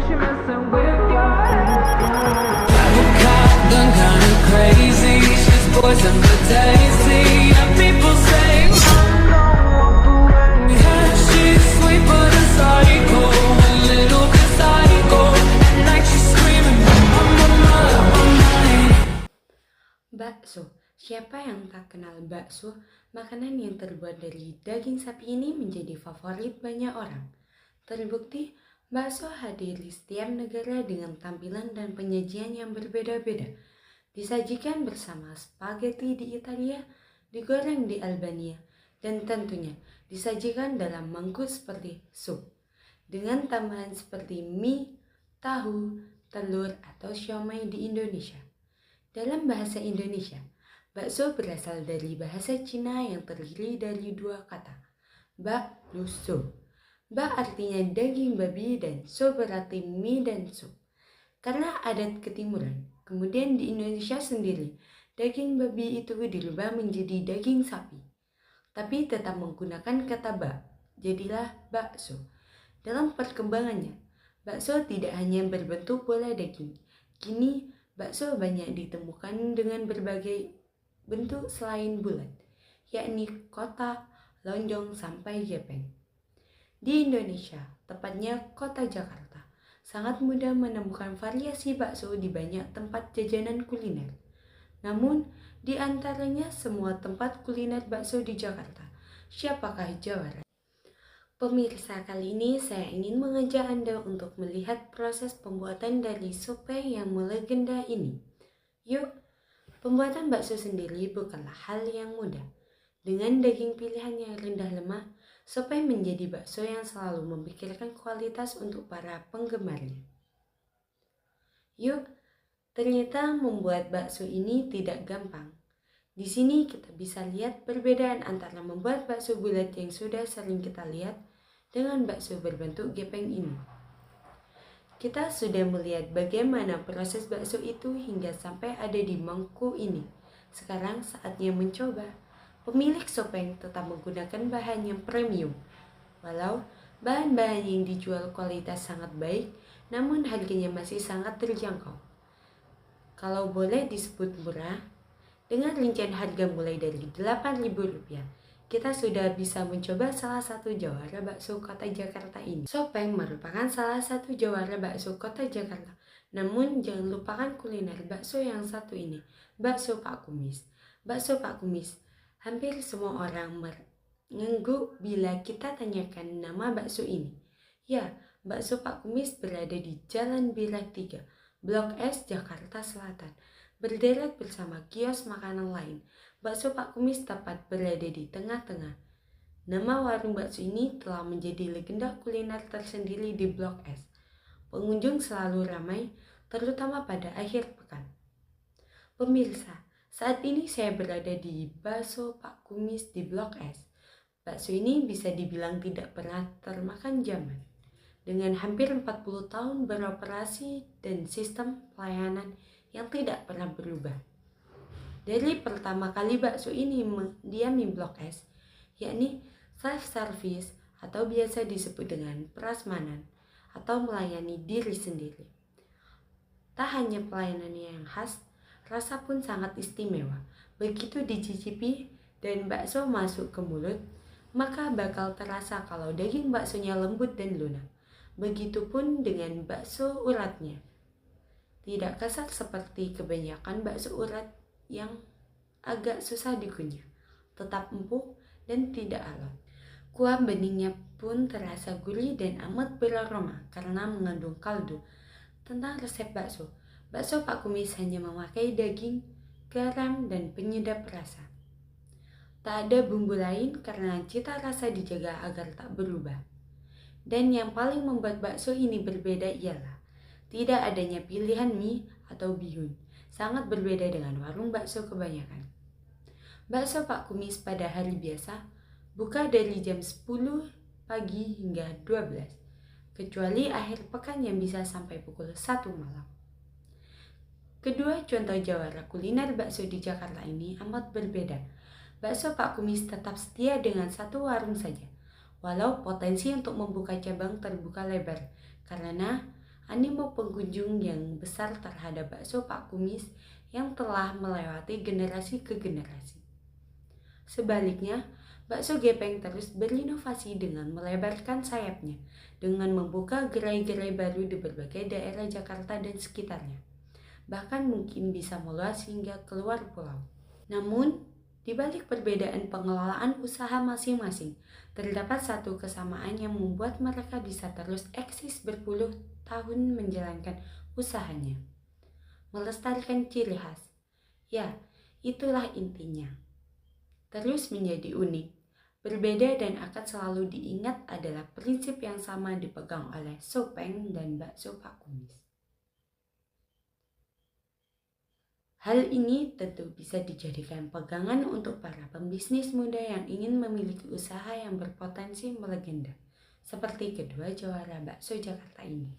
she messing with your head. Travel got done kinda crazy. She's poison but Daisy. And people say, yeah, she's sweet but a psycho. A little bit psycho. At night she's screaming, I'm on my mind. Bakso. Siapa yang tak kenal bakso? Makanan yang terbuat dari daging sapi ini menjadi favorit banyak orang. Terbukti, bakso hadir di setiap negara dengan tampilan dan penyajian yang berbeda-beda. Disajikan bersama spaghetti di Italia, digoreng di Albania, dan tentunya disajikan dalam mangkuk seperti sup, dengan tambahan seperti mie, tahu, telur, atau siomay di Indonesia. Dalam bahasa Indonesia, bakso berasal dari bahasa Cina yang terdiri dari dua kata, bak plus so. Bak artinya daging babi dan so berarti mie dan sup. Karena adat ketimuran, kemudian di Indonesia sendiri, daging babi itu dirubah menjadi daging sapi. Tapi tetap menggunakan kata bak, jadilah bakso. Dalam perkembangannya, bakso tidak hanya berbentuk bola daging. Kini, bakso banyak ditemukan dengan berbagai bentuk selain bulat, yakni kotak, lonjong, sampai gepeng. Di Indonesia, tepatnya kota Jakarta, sangat mudah menemukan variasi bakso di banyak tempat jajanan kuliner. Namun, di antaranya semua tempat kuliner bakso di Jakarta. Siapakah jawara? Pemirsa, kali ini saya ingin mengajak Anda untuk melihat proses pembuatan dari sope yang melegenda ini. Yuk, pembuatan bakso sendiri bukanlah hal yang mudah. Dengan daging pilihan yang rendah lemak, sope menjadi bakso yang selalu memikirkan kualitas untuk para penggemarnya. Yuk, ternyata membuat bakso ini tidak gampang. Di sini kita bisa lihat perbedaan antara membuat bakso bulat yang sudah sering kita lihat dengan bakso berbentuk gepeng ini. Kita sudah melihat bagaimana proses bakso itu hingga sampai ada di mangkuk ini. Sekarang saatnya mencoba. Pemilik sopeng tetap menggunakan bahan yang premium. Walau bahan-bahan yang dijual kualitas sangat baik, namun harganya masih sangat terjangkau. Kalau boleh disebut murah, dengan rincian harga mulai dari Rp8.000, kita sudah bisa mencoba salah satu jawara bakso kota Jakarta ini. Sopeng merupakan salah satu jawara bakso kota Jakarta. Namun jangan lupakan kuliner bakso yang satu ini, bakso Pak Kumis. Bakso Pak Kumis, hampir semua orang mengangguk bila kita tanyakan nama bakso ini. Ya, bakso Pak Kumis berada di Jalan Birak 3, Blok S, Jakarta Selatan. Berderet bersama kios makanan lain, bakso Pak Kumis tepat berada di tengah-tengah. Nama warung bakso ini telah menjadi legenda kuliner tersendiri di Blok S. Pengunjung selalu ramai, terutama pada akhir pekan. Pemirsa, saat ini saya berada di Bakso Pak Kumis di Blok S. Bakso ini bisa dibilang tidak pernah termakan zaman. Dengan hampir 40 tahun beroperasi dan sistem pelayanan yang tidak pernah berubah. Dari pertama kali bakso ini mendiami Blok S, yakni self-service atau biasa disebut dengan prasmanan atau melayani diri sendiri. Tak hanya pelayanannya yang khas, rasa pun sangat istimewa. Begitu dicicipi dan bakso masuk ke mulut, maka bakal terasa kalau daging baksonya lembut dan lunak. Begitupun dengan bakso uratnya. Tidak kasar seperti kebanyakan bakso urat yang agak susah dikunyah, tetap empuk dan tidak alot. Kuah beningnya pun terasa gurih dan amat beraroma karena mengandung kaldu. Tentang resep bakso, bakso Pak Kumis hanya memakai daging, garam, dan penyedap rasa. Tak ada bumbu lain karena cita rasa dijaga agar tak berubah. Dan yang paling membuat bakso ini berbeda ialah tidak adanya pilihan mie atau bihun. Sangat berbeda dengan warung bakso kebanyakan. Bakso Pak Kumis pada hari biasa buka dari jam 10 pagi hingga 12, kecuali akhir pekan yang bisa sampai pukul 1 malam. Kedua contoh jawara kuliner bakso di Jakarta ini amat berbeda. Bakso Pak Kumis tetap setia dengan satu warung saja, walau potensi untuk membuka cabang terbuka lebar, karena animo pengunjung yang besar terhadap bakso Pak Kumis yang telah melewati generasi ke generasi. Sebaliknya, bakso gepeng terus berinovasi dengan melebarkan sayapnya, dengan membuka gerai-gerai baru di berbagai daerah Jakarta dan sekitarnya. Bahkan mungkin bisa meluas hingga keluar pulau. Namun, di balik perbedaan pengelolaan usaha masing-masing, terdapat satu kesamaan yang membuat mereka bisa terus eksis berpuluh tahun menjalankan usahanya. Melestarikan ciri khas. Ya, itulah intinya. Terus menjadi unik, berbeda dan akan selalu diingat adalah prinsip yang sama dipegang oleh Sopeng dan bakso Pak Kumis. Hal ini tentu bisa dijadikan pegangan untuk para pembisnis muda yang ingin memiliki usaha yang berpotensi melegenda, seperti kedua jawara bakso Jakarta ini.